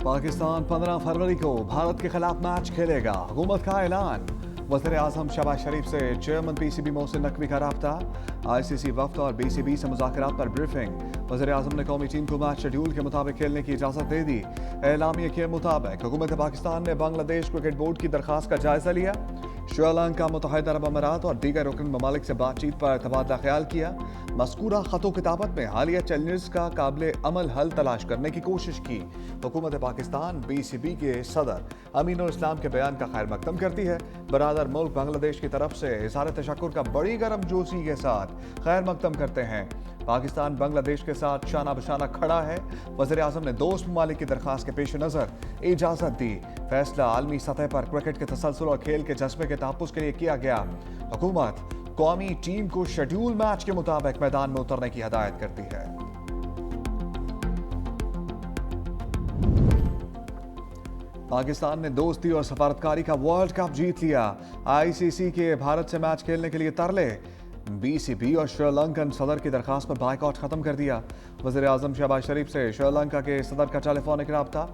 पाकिस्तान 15 फरवरी को भारत के खिलाफ मैच खेलेगा, हुकूमत का ऐलान। वज़ीर आज़म शहबाज शरीफ से चेयरमैन पीसीबी मोहसिन नकवी का रब्ता। आईसीसी वफ्द और बीसीबी से मुज़ाकरात पर ब्रीफिंग। वज़ीर आज़म ने कौमी टीम को मैच शेड्यूल के मुताबिक खेलने की इजाज़त दे दी। एलामिया के मुताबिक हुकूमत पाकिस्तान ने बांग्लादेश क्रिकेट बोर्ड की दरख्वास्त का जायजा लिया। श्रीलंका, मुत्तहिदा अरब अमारात और दीगर रुकन ममालिक से बातचीत पर तबादला ख्याल किया। मज़कूरा ख़तो किताबत में हालिया चैलेंजेस का काबिल अमल हल तलाश करने की कोशिश की। हुकूमत पाकिस्तान बीसीबी के सदर अमीनुल इस्लाम के बयान का खैर मकदम करती है। बरादर मुल्क बांग्लादेश की तरफ से इज़हार तशक्कुर का बड़ी गर्मजोशी के साथ खैर मकदम करते हैं। पाकिस्तान बांग्लादेश के साथ शाना बशाना खड़ा है। वज़ीर आज़म ने दोस्त ममालिक की दरख्वास्त के पेश नज़र इजाज़त दी। फैसला आलमी सतह पर क्रिकेट के तसलसल और खेल के जज्बे के तहफ़्फ़ुज़ के लिए किया गया। हुकूमत कौमी टीम को शेड्यूल मैच के मुताबिक मैदान में उतरने की हिदायत करती है। पाकिस्तान ने दोस्ती और सफारतकारी का वर्ल्ड कप जीत लिया। आईसीसी के भारत से मैच खेलने के लिए तरले। बीसीबी और श्रीलंकन सदर की दरखास्त पर बायकॉट खत्म कर दिया। वज़ीर आज़म शहबाज शरीफ से श्रीलंका के सदर का टेलीफोनिक रब्ता।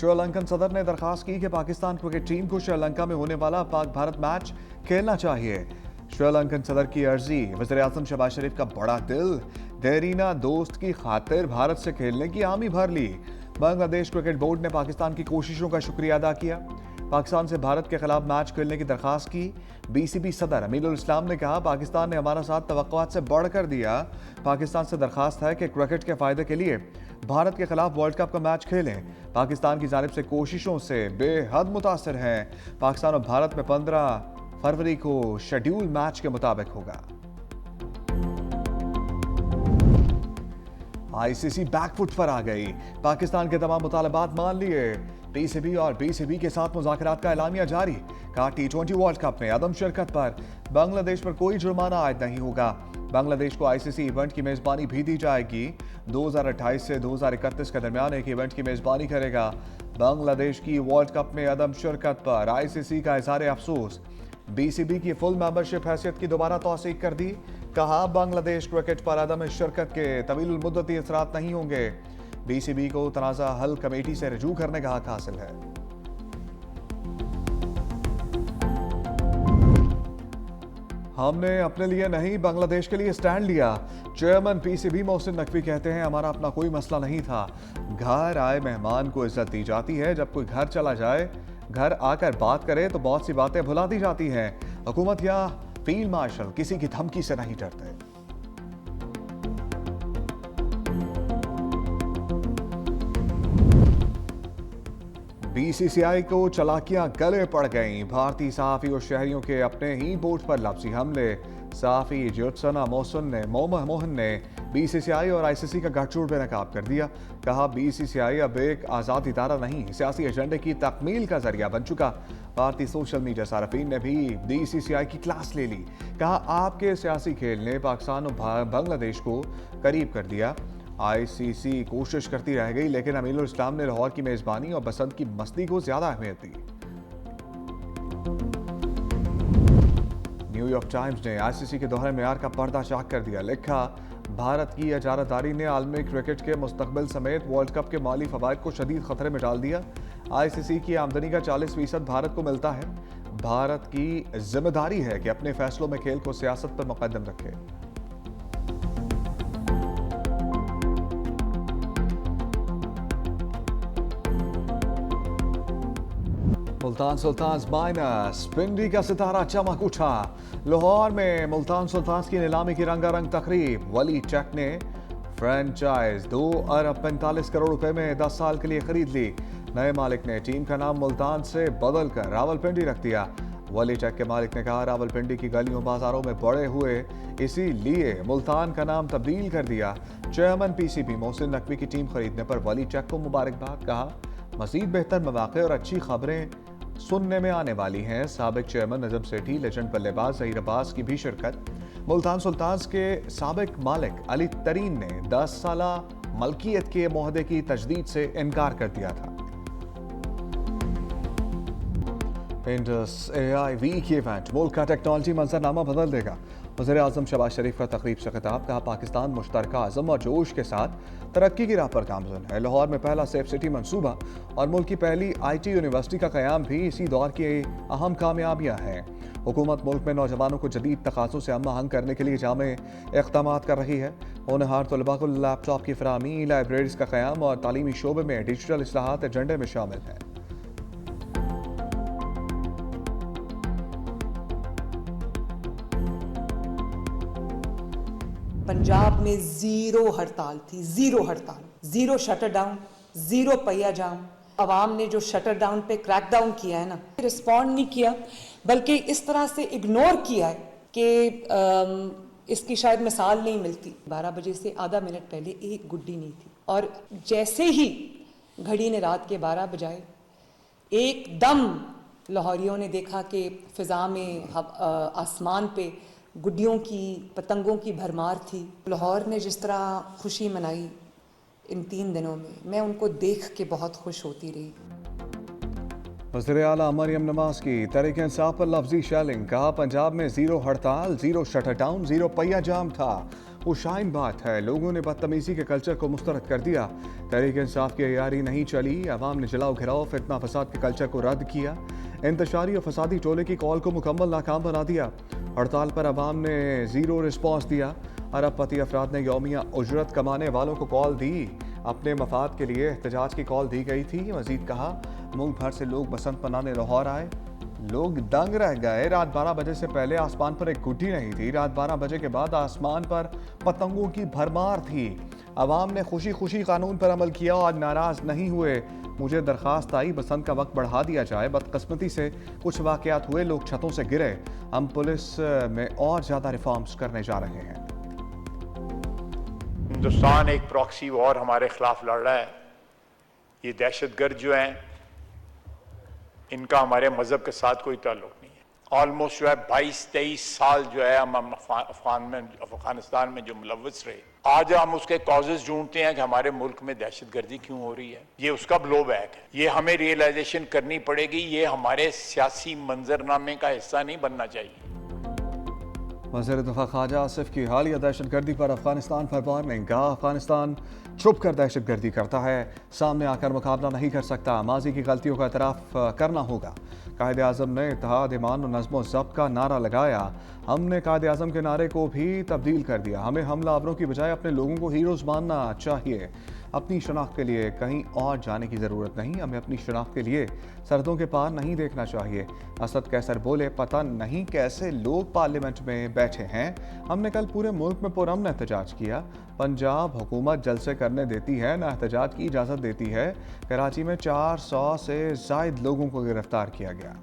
श्रीलंकन सदर ने दरखास्त की कि पाकिस्तान क्रिकेट टीम को श्रीलंका में होने वाला पाक भारत मैच खेलना चाहिए। श्रीलंकन सदर की अर्जी। वज़ीर आज़म शहबाज शरीफ का बड़ा दिल, देरीना दोस्त की खातिर भारत से खेलने की हामी भर ली। बांग्लादेश क्रिकेट बोर्ड ने पाकिस्तान की कोशिशों का शुक्रिया अदा किया। पाकिस्तान से भारत के खिलाफ मैच खेलने की दरखास्त की। बीसीबी सदर अमीनुल इस्लाम ने कहा, पाकिस्तान ने हमारा साथ तवक्कुआत से बढ़कर दिया। पाकिस्तान से दरखास्त है कि क्रिकेट के फायदे के लिए भारत के खिलाफ वर्ल्ड कप का मैच खेलें। पाकिस्तान की जानिब से कोशिशों से बेहद मुतासर हैं। पाकिस्तान और भारत में 15 फरवरी को शेड्यूल मैच के मुताबिक होगा। आईसीसी बैकफुट पर आ गई। पाकिस्तान के तमाम मुतालबात मान लिए। पीसीबी और बीसीबी के साथ मुज़ाकरात का एलामिया जारी। कहा, T20 वर्ल्ड कप में अदम शिरकत पर बांग्लादेश पर कोई जुर्माना आयद नहीं होगा। बांग्लादेश को आईसीसी इवेंट की मेजबानी भी दी जाएगी। 2028 से 2031 के दरमियान एक इवेंट की मेजबानी करेगा। बांग्लादेश की वर्ल्ड कप में अदम शिरकत पर आईसीसी का इज़हार अफसोस। बीसीबी की फुल मेंबरशिप हैसियत की दोबारा तौसीक कर दी। कहा, बांग्लादेश क्रिकेट पर अदम शिरकत के तवील मुद्दती असरात नहीं होंगे। बीसीबी को तनाज़ा हल कमेटी से रजू करने का हक हासिल है। हमने अपने लिए नहीं, बांग्लादेश के लिए स्टैंड लिया। चेयरमैन पीसीबी मोहसिन नकवी कहते हैं, हमारा अपना कोई मसला नहीं था। घर आए मेहमान को इज्जत दी जाती है। जब कोई घर चला जाए, घर आकर बात करे तो बहुत सी बातें भुला दी जाती हैं। हुकूमत या फील्ड मार्शल किसी की धमकी से नहीं डरते। बीसीसीआई को चलाकियां गले पड़ गईं। भारतीय सहाफी और शहरियों के अपने ही बोर्ड पर लफ्जी हमले। सहाफी ज्योत्सना मोहन ने बीसीसीआई और आईसीसी का गठजोड़ बेनकाब कर दिया। कहा, बीसीसीआई अब एक आज़ाद इदारा नहीं, सियासी एजेंडे की तकमील का जरिया बन चुका। भारतीय सोशल मीडिया सार्फिन ने भी बीसीसीआई की क्लास ले ली। कहा, आपके सियासी खेल ने पाकिस्तान और बांग्लादेश को करीब कर दिया। आईसीसी कोशिश करती रह गई, लेकिन अमीनुल इस्लाम ने लाहौर की मेजबानी और बसंत की मस्ती को ज्यादा अहमियत दी। न्यूयॉर्क टाइम्स ने आईसीसी के दोहरे मेयार का पर्दा चाक कर दिया। लिखा, भारत की इजारादारी ने आलमी क्रिकेट के मुस्तकबिल समेत वर्ल्ड कप के माली फवायद को शदीद खतरे में डाल दिया। आईसीसी की आमदनी का 40% भारत को मिलता है। भारत की जिम्मेदारी है कि अपने फैसलों में खेल को सियासत पर मुकद्दम रखे। मुल्तान सुल्तान्स माइनस, पिंडी का सितारा चमक उठा। लाहौर में मुल्तान सुल्तान्स की नीलामी की रंगारंग तकरीब। वली चक ने फ्रेंचाइज 2 अरब 45 करोड़ रुपए में 10 साल के लिए खरीद ली। नए मालिक ने टीम का नाम मुल्तान से बदलकर रावलपिंडी रख दिया। वली चक के मालिक ने कहा, रावलपिंडी की गलियों बाजारों में बड़े हुए, इसीलिए मुल्तान का नाम तब्दील कर दिया। चेयरमैन पीसीबी मोहसिन नकवी की टीम खरीदने पर वली चक को मुबारकबाद। कहा, मजीद बेहतर मौके और अच्छी खबरें सुनने में आने वाली हैं। साबिक चेयरमैन नजम सेठी, लेजेंड बल्लेबाज जहीर अब्बास की भी शिरकत। मुल्तान सुल्तान्स के साबिक मालिक अली तरीन ने 10 साला मलकियत के मुहदे की तजदीद से इनकार कर दिया था। इंडस एआई वीक इवेंट मुल्क का टेक्नोलॉजी मंजरनामा बदल देगा। वज़ीर-ए-आज़म शहबाज शरीफ का तकरीब से खिताब, कहा पाकिस्तान मुश्तरका अज़म और जोश के साथ तरक्की की राह पर गामज़न है। लाहौर में पहला सेफ सिटी मंसूबा और मुल्क की पहली IT यूनिवर्सिटी का क़याम भी इसी दौर की अहम कामयाबियाँ हैं। हुकूमत मुल्क में नौजवानों को जदीद तकाज़ों से हम आहंग करने के लिए जामे इक़दाम कर रही है। होनहार तलबा को लैपटॉप की फराहमी, लाइब्रेरीज़ का क़याम और तालीमी शोबे में डिजिटल इस्लाहात एजेंडे में शामिल है। पंजाब में ज़ीरो हड़ताल थी, ज़ीरो हड़ताल, ज़ीरो शटर डाउन, ज़ीरो पहिया जाम। अवाम ने जो शटर डाउन पे क्रैक डाउन किया है ना, रिस्पॉन्ड नहीं किया, बल्कि इस तरह से इग्नोर किया है कि इसकी शायद मिसाल नहीं मिलती। 12 बजे से आधा मिनट पहले एक गुड्डी नहीं थी, और जैसे ही घड़ी ने रात के 12 बजाए, एकदम लाहौरियों ने देखा कि फ़िज़ा में आसमान पे गुड्डियों की, पतंगों की भरमार थी। लाहौर ने जिस तरह खुशी मनाई इन 3 दिनों में, मैं उनको देख के बहुत खुश होती रही। वज़ीर आला मरियम नवाज की तहरीक इंसाफ पर लफ्जी शेलिंग, कहा पंजाब में ज़ीरो हड़ताल, ज़ीरो शटर डाउन, ज़ीरो पहिया जाम था। वो शाइन बात है, लोगों ने बदतमीज़ी के कल्चर को मुस्तरद कर दिया। तहरीक इंसाफ की अयारी नहीं चली, अवाम ने जलाओ घिराओ फितना फसाद के कल्चर को रद्द किया। इंतशारी और फसादी टोले की कॉल को मुकम्मल नाकाम बना दिया। हड़ताल पर अवाम ने ज़ीरो रिस्पॉन्स दिया। अरबपति अफराद ने यौमिया उजरत कमाने वालों को कॉल दी, अपने मफाद के लिए एहतजाज की कॉल दी गई थी। मजीद कहा, मुल्क भर से लोग बसंत मनाने लाहौर आए, लोग दंग रह गए। रात 12 बजे से पहले आसमान पर एक गुड्डी नहीं थी, रात 12 बजे के बाद आसमान पर पतंगों की भरमार थी। अवाम ने खुशी खुशी कानून पर अमल किया और नाराज नहीं हुए। मुझे दरख्वास्त आई बसंत का वक्त बढ़ा दिया जाए। बदकिस्मती से कुछ वाकयात हुए, लोग छतों से गिरे। हम पुलिस में और ज़्यादा रिफॉर्म्स करने जा रहे हैं। हिंदुस्तान एक प्रॉक्सी वॉर हमारे खिलाफ लड़ रहा है। ये दहशतगर्द जो हैं, इनका हमारे मजहब के साथ कोई ताल्लुक नहीं है। ऑलमोस्ट जो है 22-23 साल जो है हम अफगानिस्तान में जो मुलव्वस रहे, आज हम उसके कॉजेज ढूंढते हैं कि हमारे मुल्क में दहशतगर्दी क्यों हो रही है। ये उसका ब्लो बैक है। ये हमें रियलाइजेशन करनी पड़ेगी, ये हमारे सियासी मंजरनामे का हिस्सा नहीं बनना चाहिए। वज़ीर दिफ़ा ख़ाजा आसिफ की हालिया दहशतगर्दी पर अफगानिस्तान पर वार्निंग, कहा अफगानिस्तान छुप कर दहशतगर्दी करता है, सामने आकर मुकाबला नहीं कर सकता। माजी की गलतियों का एतराफ़ करना होगा। कायदे आज़म ने इत्तेहाद, ईमान और नज़्म व ज़ब्त का नारा लगाया। हमने कायदे आज़म के नारे को भी तब्दील कर दिया। हमें हमलावरों की बजाय अपने लोगों को हीरोज़ मानना चाहिए। अपनी शनाख्त के लिए कहीं और जाने की ज़रूरत नहीं। हमें अपनी शनाख्त के लिए सरहदों के पार नहीं देखना चाहिए। असद कैसर बोले, पता नहीं कैसे लोग पार्लियामेंट में बैठे हैं। हमने कल पूरे मुल्क में पुरअमन एहतजाज किया। पंजाब हुकूमत जलसे करने देती है ना एहतजाज की इजाज़त देती है। कराची में 400 से ज़ायद लोगों को गिरफ्तार किया गया।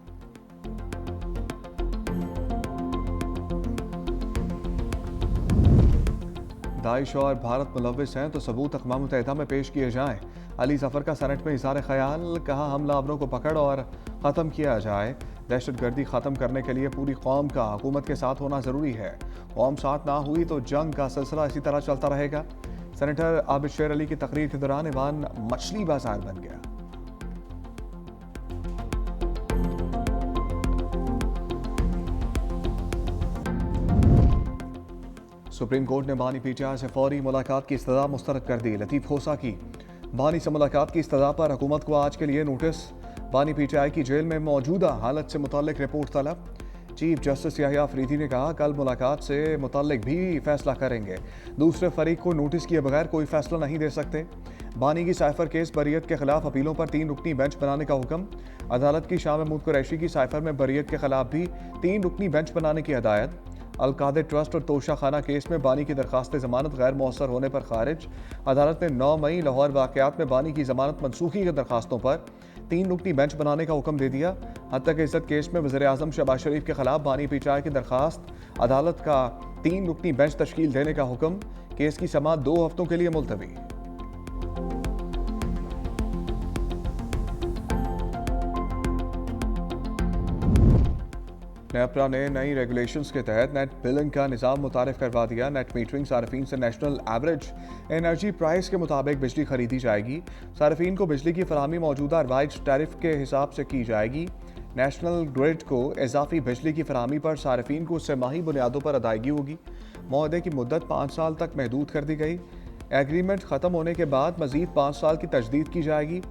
दाइश और भारत मुलव्विस हैं तो सबूत अक़वाम मुत्तहिदा में पेश किए जाएं। अली ज़फ़र का सेनेट में इज़हार ख़याल, कहा हमलावरों को पकड़ और ख़त्म किया जाए। दहशतगर्दी ख़त्म करने के लिए पूरी कौम का हुकूमत के साथ होना ज़रूरी है। कौम साथ ना हुई तो जंग का सिलसिला इसी तरह चलता रहेगा। सेनेटर आबिद शेर अली की तकरीर के दौरान ईवान मछली बाजार बन गया। सुप्रीम कोर्ट ने बानी PTI से फौरी मुलाकात की इस्तदा मुस्तरद कर दी। लतीफ़ खोसा की बानी से मुलाकात की इस्तदा पर हुकूमत को आज के लिए नोटिस। बानी PTI की जेल में मौजूदा हालत से मुताल्लिक रिपोर्ट तलब। चीफ जस्टिस याहिया अफरीदी ने कहा, कल मुलाकात से मुताल्लिक भी फैसला करेंगे। दूसरे फरीक को नोटिस किए बगैर कोई फैसला नहीं दे सकते। बानी की साइफर केस बरियत के खिलाफ अपीलों पर 3 रुकनी बेंच बनाने का हुक्म। अदालत की शाह महमूद कुरैशी की साइफर में बरियत के खिलाफ भी 3 रुकनी बेंच बनाने की हदायत। अलकादर ट्रस्ट और तोशा खाना केस में बानी की दरखास्त जमानत गैर मौसर होने पर खारिज। अदालत ने 9 मई लाहौर वाकयात में बानी की जमानत मनसूखी की दरखास्तों पर 3 रुकनी बेंच बनाने का हुक्म दे दिया। हत्या के इज्जत केस में वज़ीर-ए-आज़म शहबाज शरीफ के खिलाफ बानी PTI की दरखास्त, अदालत का 3 रुकनी बेंच तश्कील देने का हुक्म। केस की समाअत 2 हफ्तों के लिए मुलतवी। नेपरा ने नई रेगुलेशंस के तहत नेट बिलिंग का निज़ाम मुतारिफ करवा दिया। नेट मीटरिंग सार्फिन से नेशनल एवरेज एनर्जी प्राइस के मुताबिक बिजली खरीदी जाएगी। सार्फिन को बिजली की फराहमी मौजूदा राइज टैरिफ के हिसाब से की जाएगी। नेशनल ग्रिड को इजाफी बिजली की फराहमी पर सार्फिन को सरमाही बुनियादों पर अदायगी होगी। मुआहदे की मुद्दत 5 साल तक महदूद कर दी गई। एग्रीमेंट ख़त्म होने के बाद मजीद 5 साल की तजदीद की जाएगी।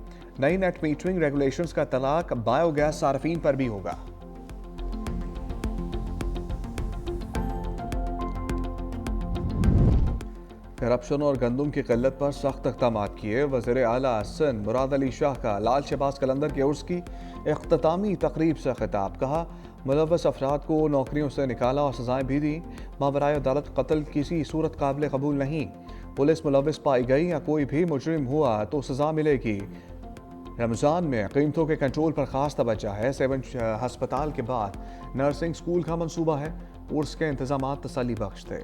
नई नेट मीटरिंग रेगुलेशंस का तलाक बायोगैस सार्फिन पर भी होगा। करप्शन और गंदम की किल्लत पर सख्त इक़दामात किए वज़ीर आला सिंध मुराद अली शाह का लाल शहबाज कलंदर के उर्स की इख्तितामी तकरीब से खिताब। कहा, मुलव्वस अफराद को नौकरियों से निकाला और सजाएं भी दी। मावराए अदालत कत्ल किसी सूरत काबिल कबूल नहीं। पुलिस मुलव्वस पाई गई या कोई भी मुजरिम हुआ तो सजा मिलेगी। रमज़ान में कीमतों के कंट्रोल पर खास तवज्जो है। 7 हस्पताल के बाद नर्सिंग स्कूल का मंसूबा है। उर्स के इंतजाम तसल्ली बख्श थे।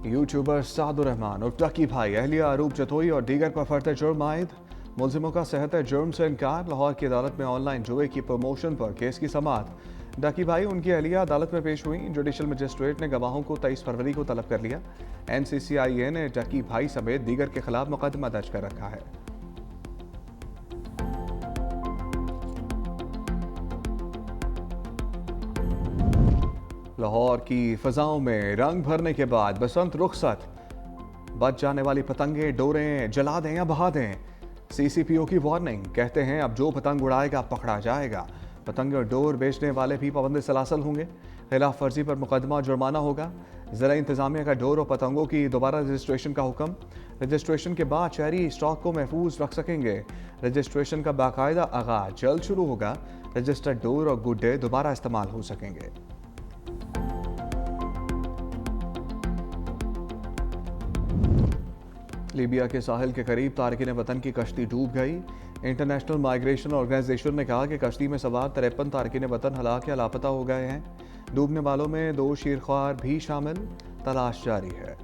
यूट्यूबर सादुर रहमान और टकी भाई अहलिया आरोप जतोई और दीगर पर फर्द जुर्म आयद। मुलजिमों का सेहत जुर्म से इनकार। लाहौर की अदालत में ऑनलाइन जुए की प्रमोशन पर केस की समाअत। डकी भाई उनकी अहलिया अदालत में पेश हुई। जुडिशल मजिस्ट्रेट ने गवाहों को 23 फरवरी को तलब कर लिया। NCCIA ने डकी भाई समेत दीगर के खिलाफ मुकदमा दर्ज कर रखा है। लाहौर की फजाओं में रंग भरने के बाद बसंत रुखसत। बच जाने वाली पतंगें डोरें जला दें या बहा दें। CCPO की वार्निंग। कहते हैं अब जो पतंग उड़ाएगा पकड़ा जाएगा। पतंग और डोर बेचने वाले भी पाबंद सलासल होंगे। खिलाफ वर्जी पर मुकदमा जुर्माना होगा। ज़िला इंतजामिया का डोर और पतंगों की दोबारा रजिस्ट्रेशन का हुक्म। रजिस्ट्रेशन के बाद शहरी स्टॉक को महफूज रख सकेंगे। रजिस्ट्रेशन का बाकायदा आगाज जल्द शुरू होगा। रजिस्टर्ड डोर और गुड्डे दोबारा इस्तेमाल हो सकेंगे। लीबिया के साहिल के करीब तारकिन वतन की कश्ती डूब गई। इंटरनेशनल माइग्रेशन ऑर्गेनाइजेशन ने कहा कि कश्ती में सवार 53 तारकिन वतन हलाक या लापता हो गए हैं। डूबने वालों में 2 शीरख्वार भी शामिल। तलाश जारी है।